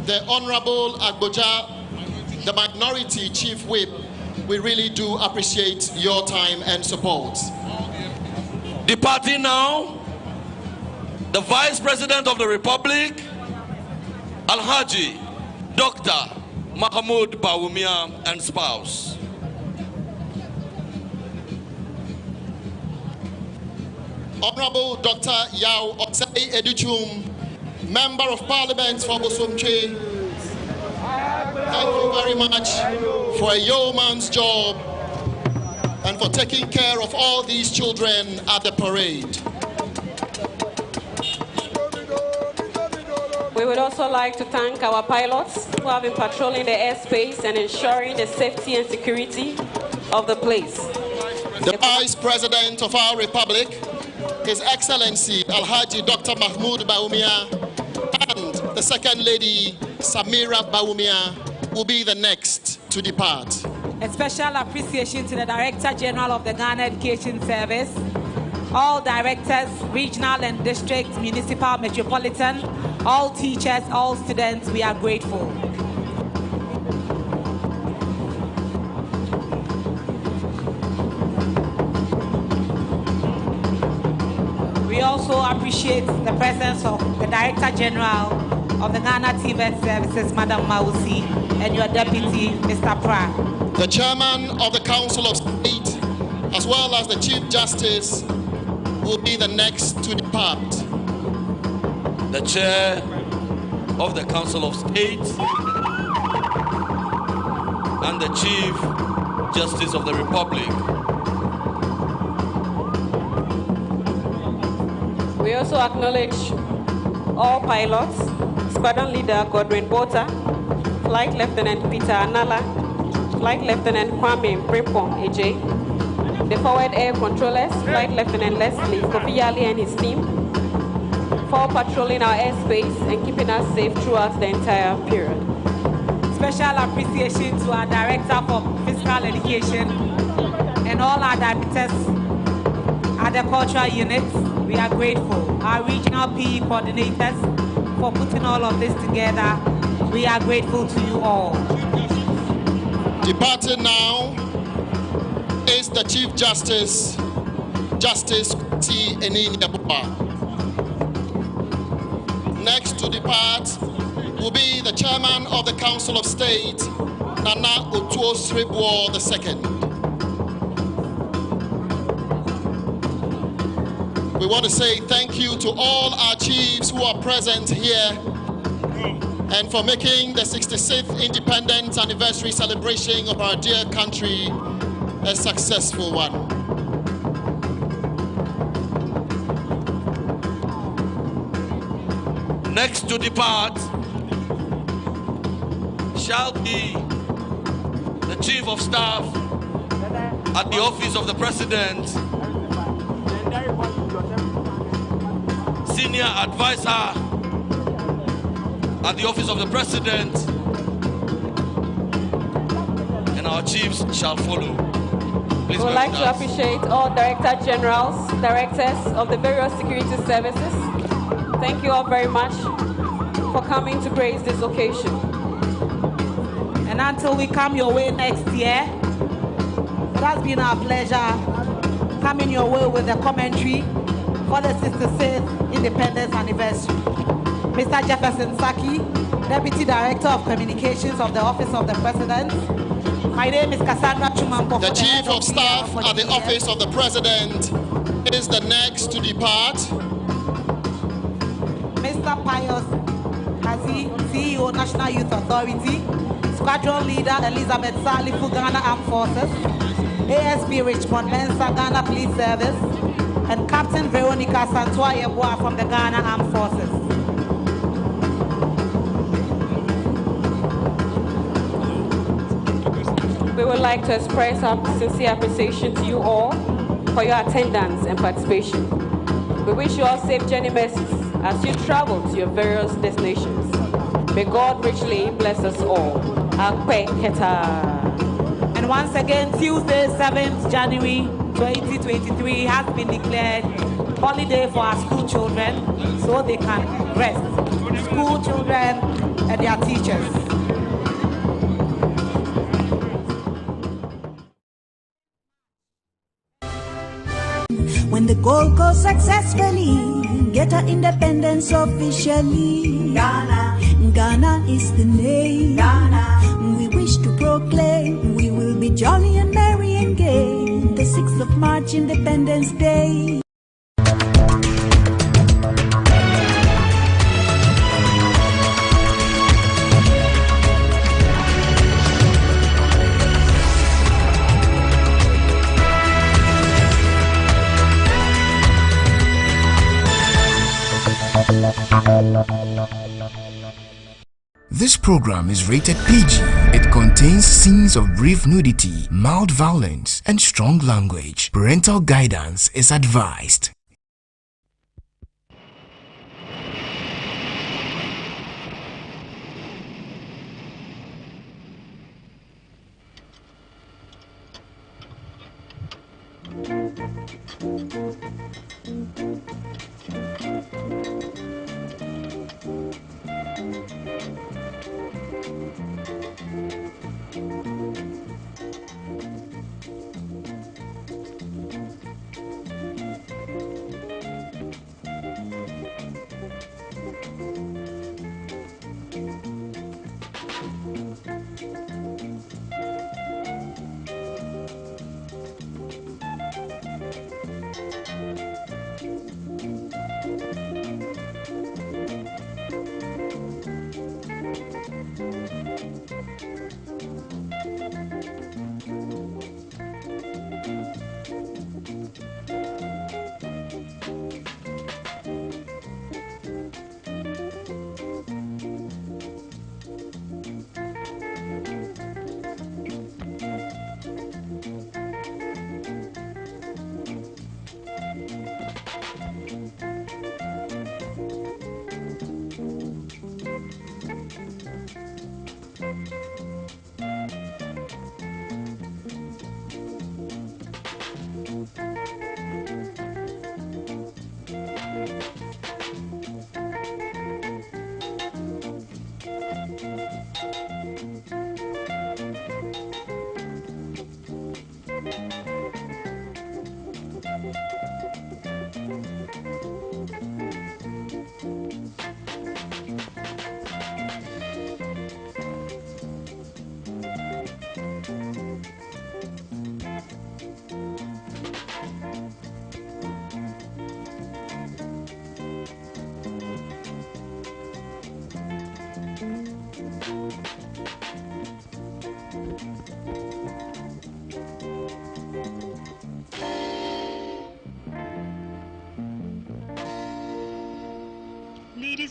the Honorable Agboja, the Minority Chief Whip, we really do appreciate your time and support. Departing now, the Vice President of the Republic, Alhaji Dr. Mahmoud Bawumia and spouse. Honorable Dr. Yao Otsei Educhum, Member of Parliament for Bosumche, thank you very much for a yeoman's job and for taking care of all these children at the parade. We would also like to thank our pilots who have been patrolling the airspace and ensuring the safety and security of the place. The Vice President of our Republic, His Excellency Alhaji Dr. Mahmoud Bawumia, and the Second Lady Samira Bawumia will be the next to depart. A special appreciation to the Director General of the Ghana Education Service, all directors, regional and district, municipal, metropolitan, all teachers, all students, we are grateful. We also appreciate the presence of the Director General of the Ghana TVET Services, Madam Mausi, and your Deputy, Mr. Pra. The Chairman of the Council of State, as well as the Chief Justice, will be the next to depart. The Chair of the Council of State and the Chief Justice of the Republic. We also acknowledge all pilots, Squadron Leader Godwin Volta, Flight Lieutenant Peter Anala, Flight Lieutenant Kwame Prepom AJ, the forward air controllers, Flight Lieutenant Leslie Kofiali and his team, for patrolling our airspace and keeping us safe throughout the entire period. Special appreciation to our Director for Physical Education and all our directors At the cultural unit, we are grateful. Our regional PE coordinators for putting all of this together. We are grateful to you all. Departing now is the Chief Justice, Justice T. Enini Abuba. Next to depart will be the Chairman of the Council of State, Nana Otuo Sribwo II. We want to say thank you to all our chiefs who are present here and for making the 66th Independence Anniversary celebration of our dear country a successful one. Next to depart shall be the Chief of Staff at the Office of the President, Senior Advisor at the Office of the President, and our chiefs shall follow. Please, we would like to appreciate all Director Generals, Directors of the various security services. Thank you all very much for coming to grace this occasion. And until we come your way next year, it has been our pleasure coming your way with a commentary for the 66th Independence Anniversary. Mr. Jefferson Saki, Deputy Director of Communications of the Office of the President. My name is Cassandra Chumampo. The Chief of Staff at the Office of the President is the next to depart. Mr. Pius Kazi, CEO, National Youth Authority. Squadron Leader Elizabeth Salifu, Ghana Armed Forces. ASP Richmond Mensa, Ghana Police Service. And Captain Veronica Santua Yeboah from the Ghana Armed Forces. We would like to express our sincere appreciation to you all for your attendance and participation. We wish you all safe journey mercies as you travel to your various destinations. May God richly bless us all. Akpe Keta. And once again, Tuesday, 7th January 2023 has been declared holiday for our school children so they can rest. School children and their teachers. When the Gold Coast successfully get our independence officially, Ghana is the name. We wish to proclaim we will be jolly and merry and gay. The 6th of March, Independence Day. This program is rated PG. It contains scenes of brief nudity, mild violence, and strong language. Parental guidance is advised. Ladies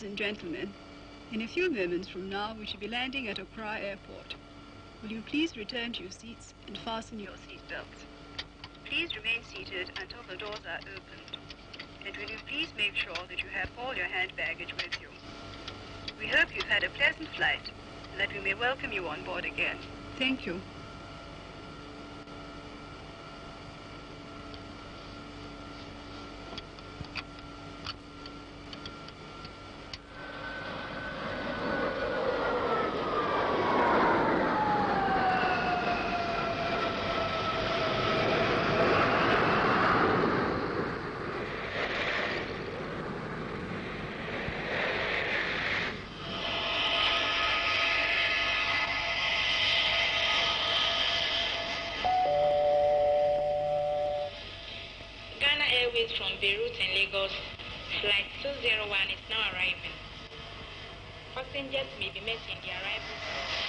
and gentlemen, in a few moments from now, we should be landing at Accra Airport. Will you please return to your seats and fasten your seatbelts? Please remain seated until the doors are opened. And will you please make sure that you have all your hand baggage with you? We hope you've had a pleasant flight and that we may welcome you on board again. Thank you. From Beirut and Lagos, flight 201 is now arriving. Passengers may be met in the arrival.